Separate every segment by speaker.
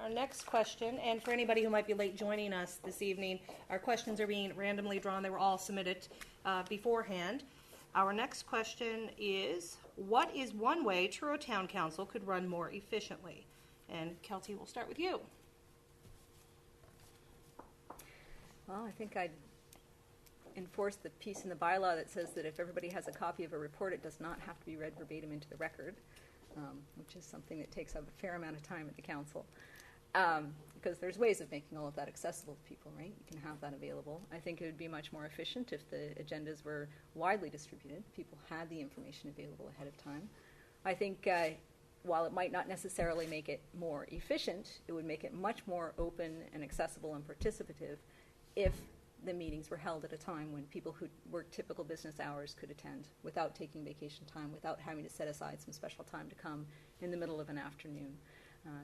Speaker 1: Our next question, and for anybody who might be late joining us this evening, our questions are being randomly drawn. They were all submitted beforehand. Our next question is, what is one way Truro Town Council could run more efficiently? And Kelty, we'll start with you.
Speaker 2: Well, I think I'd enforce the piece in the bylaw that says that if everybody has a copy of a report, it does not have to be read verbatim into the record, which is something that takes up a fair amount of time at the council. Because there's ways of making all of that accessible to people, right? You can have that available. I think it would be much more efficient if the agendas were widely distributed. People had the information available ahead of time. I think while it might not necessarily make it more efficient, it would make it much more open and accessible and participative if the meetings were held at a time when people who work typical business hours could attend without taking vacation time, without having to set aside some special time to come in the middle of an afternoon.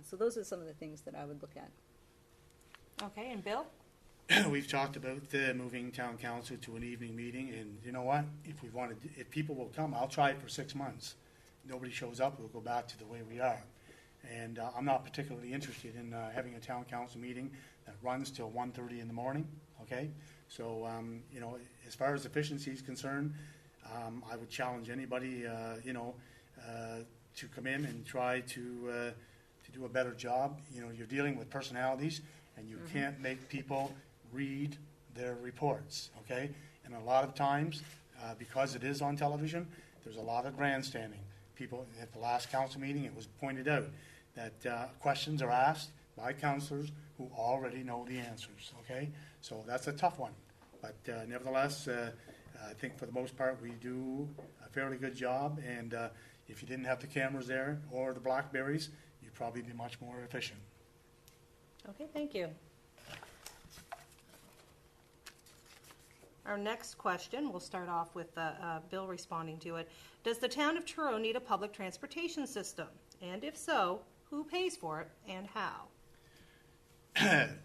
Speaker 2: So those are some of the things that I would look at.
Speaker 1: Okay, and Bill?
Speaker 3: We've talked about moving town council to an evening meeting, and you know what? If people will come, I'll try it for 6 months. Nobody shows up, we'll go back to the way we are. And I'm not particularly interested in having a town council meeting that runs till 1:30 in the morning. Okay, so you know, as far as efficiency is concerned, I would challenge anybody, to come in and try to do a better job. You know, you're dealing with personalities, and you can't make people read their reports, okay? And a lot of times, because it is on television, there's a lot of grandstanding. People, at the last council meeting, it was pointed out that questions are asked by councillors who already know the answers, okay? So that's a tough one. But nevertheless, I think for the most part, we do a fairly good job, and if you didn't have the cameras there or the Blackberries, you'd probably be much more efficient.
Speaker 1: Okay, thank you. Our next question, we'll start off with Bill responding to it. Does the town of Truro need a public transportation system? And if so, who pays for it and how?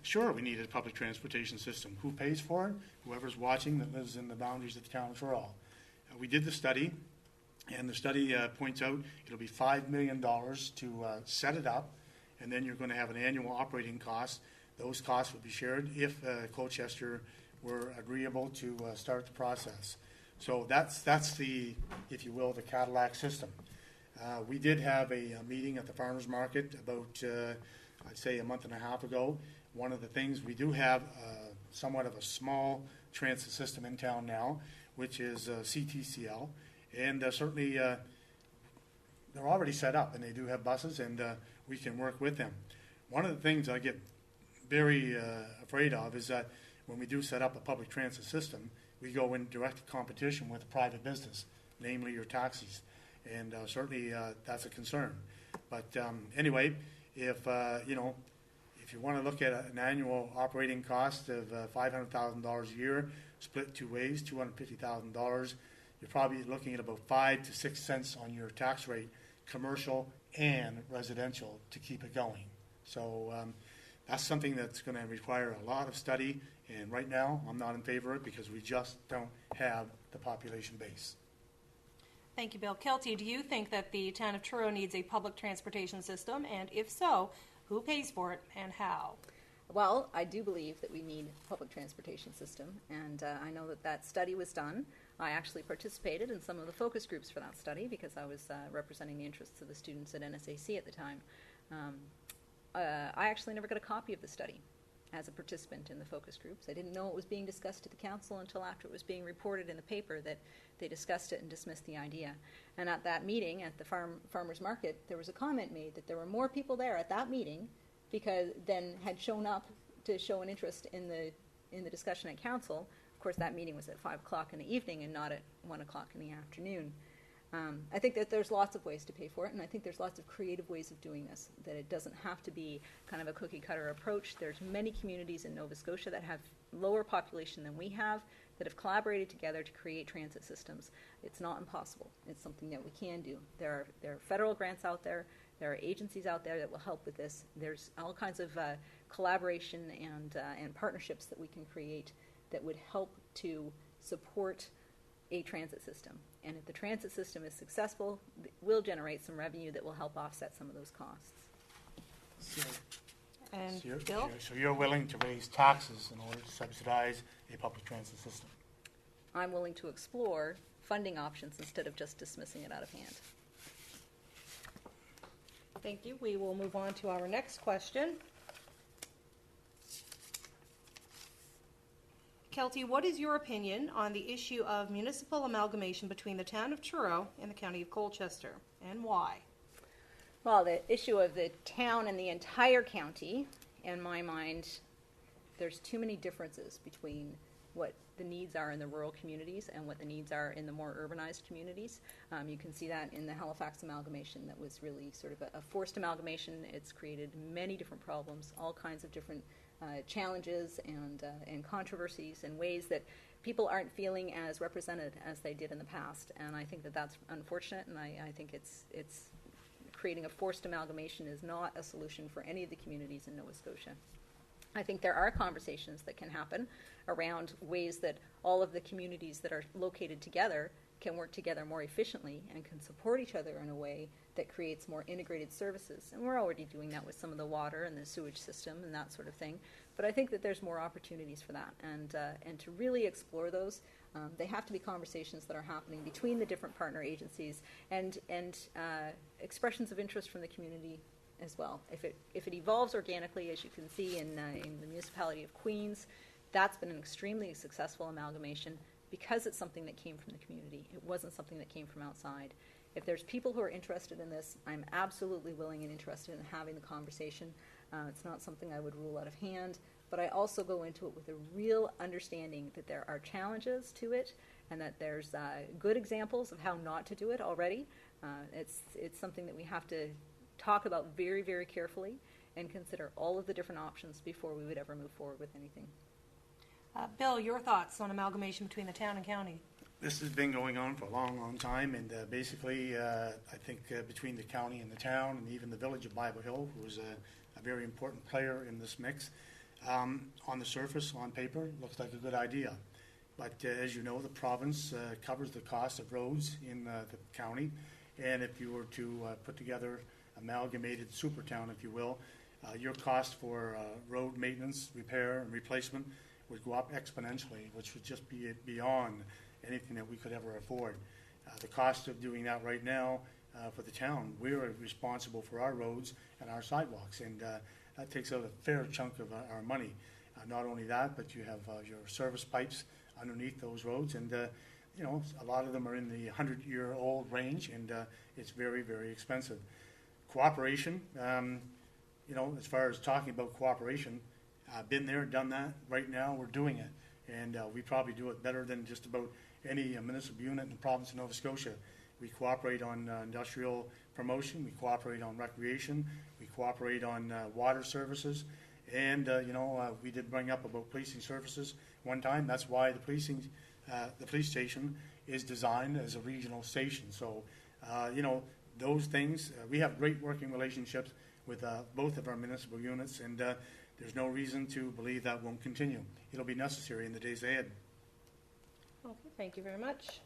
Speaker 3: Sure, we need a public transportation system. Who pays for it? Whoever's watching that lives in the boundaries of the town of Truro. We did the study, and the study points out it'll be $5 million to set it up, and then you're going to have an annual operating cost. Those costs would be shared if Colchester were agreeable to start the process. So that's the, if you will, the Cadillac system. We did have a meeting at the farmers market about, I'd say, a month and a half ago. One of the things, we do have somewhat of a small transit system in town now, which is CTCL, and certainly they're already set up, and they do have buses, and we can work with them. One of the things I get very afraid of is that when we do set up a public transit system, we go in direct competition with private business, namely your taxis, and certainly that's a concern. But anyway, if you want to look at an annual operating cost of $500,000 a year, split two ways, $250,000, you're probably looking at about 5 to 6 cents on your tax rate, commercial and residential, to keep it going. So that's something that's going to require a lot of study, and right now I'm not in favor of it because we just don't have the population base.
Speaker 1: Thank you, Bill. Kelty, do you think that the town of Truro needs a public transportation system? And if so, who pays for it and how?
Speaker 2: Well, I do believe that we need a public transportation system, and I know that study was done. I actually participated in some of the focus groups for that study because I was representing the interests of the students at NSAC at the time. I actually never got a copy of the study as a participant in the focus groups. I didn't know it was being discussed at the council until after it was being reported in the paper that they discussed it and dismissed the idea. And at that meeting at the farmers market, there was a comment made that there were more people there at that meeting because then had shown up to show an interest in the discussion at council. Of course, that meeting was at 5 o'clock in the evening and not at 1 o'clock in the afternoon. I think that there's lots of ways to pay for it, and I think there's lots of creative ways of doing this, that it doesn't have to be kind of a cookie-cutter approach. There's many communities in Nova Scotia that have lower population than we have that have collaborated together to create transit systems. It's not impossible. It's something that we can do. There are federal grants out there. There are agencies out there that will help with this. There's all kinds of collaboration and partnerships that we can create that would help to support a transit system. And if the transit system is successful, it will generate some revenue that will help offset some of those costs.
Speaker 3: So,
Speaker 1: And
Speaker 3: So you're,
Speaker 1: Bill?
Speaker 3: so you're willing to raise taxes in order to subsidize a public transit system?
Speaker 2: I'm willing to explore funding options instead of just dismissing it out of hand.
Speaker 1: Thank you. We will move on to our next question. Kelty, what is your opinion on the issue of municipal amalgamation between the town of Truro and the county of Colchester, and why?
Speaker 2: Well, the issue of the town and the entire county, in my mind, there's too many differences between what the needs are in the rural communities and what the needs are in the more urbanized communities. You can see that in the Halifax amalgamation that was really sort of a forced amalgamation. It's created many different problems, all kinds of different challenges and controversies and ways that people aren't feeling as represented as they did in the past. And I think that that's unfortunate, and I think it's creating a forced amalgamation is not a solution for any of the communities in Nova Scotia. I think there are conversations that can happen around ways that all of the communities that are located together can work together more efficiently and can support each other in a way that creates more integrated services. And we're already doing that with some of the water and the sewage system and that sort of thing. But I think that there's more opportunities for that. And to really explore those, they have to be conversations that are happening between the different partner agencies and expressions of interest from the community as well. If it evolves organically, as you can see in the municipality of Queens, that's been an extremely successful amalgamation because it's something that came from the community. It wasn't something that came from outside. If there's people who are interested in this, I'm absolutely willing and interested in having the conversation. It's not something I would rule out of hand, but I also go into it with a real understanding that there are challenges to it and that there's good examples of how not to do it already. It's something that we have to talk about very, very carefully and consider all of the different options before we would ever move forward with anything.
Speaker 1: Bill, your thoughts on amalgamation between the town and county?
Speaker 3: This has been going on for a long, long time, and basically, I think between the county and the town, and even the village of Bible Hill, who is a very important player in this mix, on the surface, on paper, looks like a good idea. But as you know, the province covers the cost of roads in the county, and if you were to put together amalgamated super town, if you will, your cost for road maintenance, repair, and replacement would go up exponentially, which would just be beyond anything that we could ever afford. The cost of doing that right now for the town, we're responsible for our roads and our sidewalks, and that takes out a fair chunk of our money. Not only that, but you have your service pipes underneath those roads, and you know, a lot of them are in the 100-year-old range, and it's very, very expensive. Cooperation, you know, as far as talking about cooperation, I've been there, done that. Right now, we're doing it, and we probably do it better than just about any municipal unit in the province of Nova Scotia. We cooperate on industrial promotion, we cooperate on recreation, we cooperate on water services, and you know, we did bring up about policing services one time. That's why the police station is designed as a regional station. So, you know, those things, we have great working relationships with both of our municipal units, and there's no reason to believe that won't continue. It'll be necessary in the days ahead.
Speaker 1: Okay, thank you very much.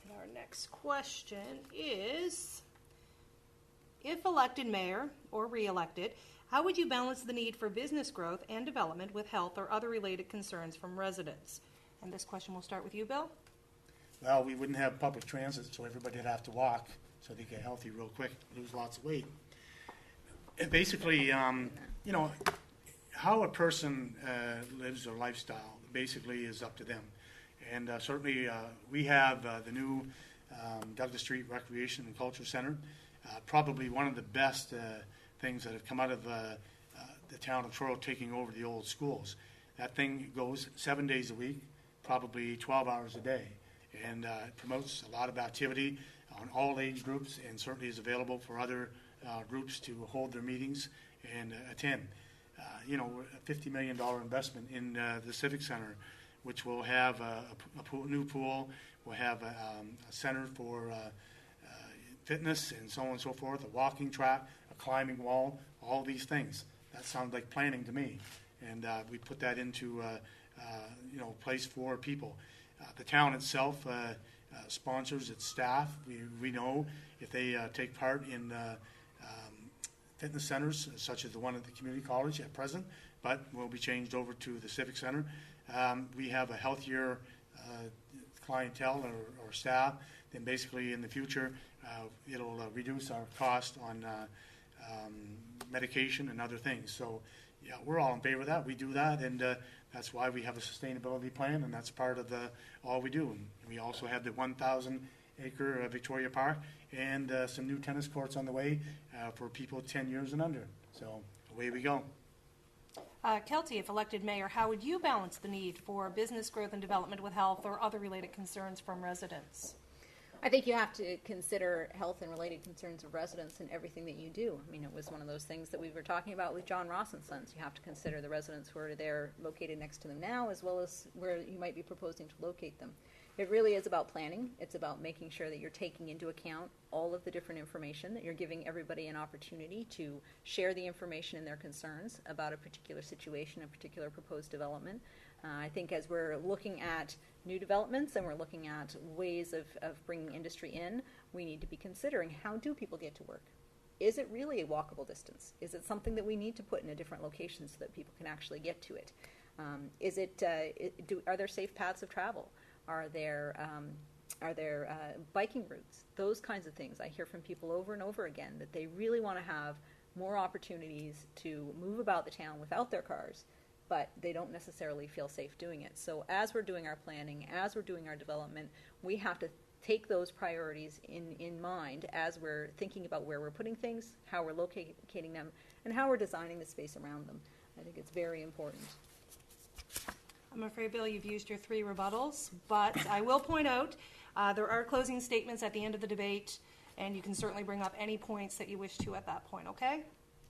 Speaker 1: And our next question is, if elected mayor or re-elected, how would you balance the need for business growth and development with health or other related concerns from residents? And this question will start with you, Bill.
Speaker 3: Well, we wouldn't have public transit, so everybody would have to walk so they get healthy real quick, lose lots of weight. And basically, you know, how a person lives their lifestyle basically is up to them. And certainly we have the new Douglas Street Recreation and Culture Center, probably one of the best things that have come out of the town of Truro taking over the old schools. That thing goes 7 days a week, probably 12 hours a day, and it promotes a lot of activity on all age groups, and certainly is available for other groups to hold their meetings and attend. You know, a $50 million investment in the Civic Center, which will have a new pool, will have a center for fitness and so on and so forth, a walking track, a climbing wall, all these things. That sounds like planning to me. And we put that into, you know, place for people. The town itself sponsors its staff. We know if they take part in fitness centers, such as the one at the community college at present, but will be changed over to the civic center. We have a healthier clientele or staff, then basically in the future it'll reduce our cost on medication and other things. So yeah, we're all in favor of that. We do that, and that's why we have a sustainability plan, and that's part of all we do. And we also have the 1,000-acre Victoria Park and some new tennis courts on the way for people 10 years and under. So away we go.
Speaker 1: Kelty, if elected mayor, how would you balance the need for business growth and development with health or other related concerns from residents?
Speaker 2: I think you have to consider health and related concerns of residents in everything that you do. I mean, it was one of those things that we were talking about with John Ross and Sons. You have to consider the residents who are there located next to them now, as well as where you might be proposing to locate them. It really is about planning. It's about making sure that you're taking into account all of the different information, that you're giving everybody an opportunity to share the information and their concerns about a particular situation, a particular proposed development. I think as we're looking at new developments and we're looking at ways of bringing industry in, we need to be considering, how do people get to work? Is it really a walkable distance? Is it something that we need to put in a different location so that people can actually get to it? Are there safe paths of travel? Are there biking routes? Those kinds of things. I hear from people over and over again that they really want to have more opportunities to move about the town without their cars, but they don't necessarily feel safe doing it. So as we're doing our planning, as we're doing our development, we have to take those priorities in mind as we're thinking about where we're putting things, how we're locating them, and how we're designing the space around them. I think it's very important.
Speaker 1: I'm afraid, Bill, you've used your 3 rebuttals, but I will point out there are closing statements at the end of the debate, and you can certainly bring up any points that you wish to at that point, okay?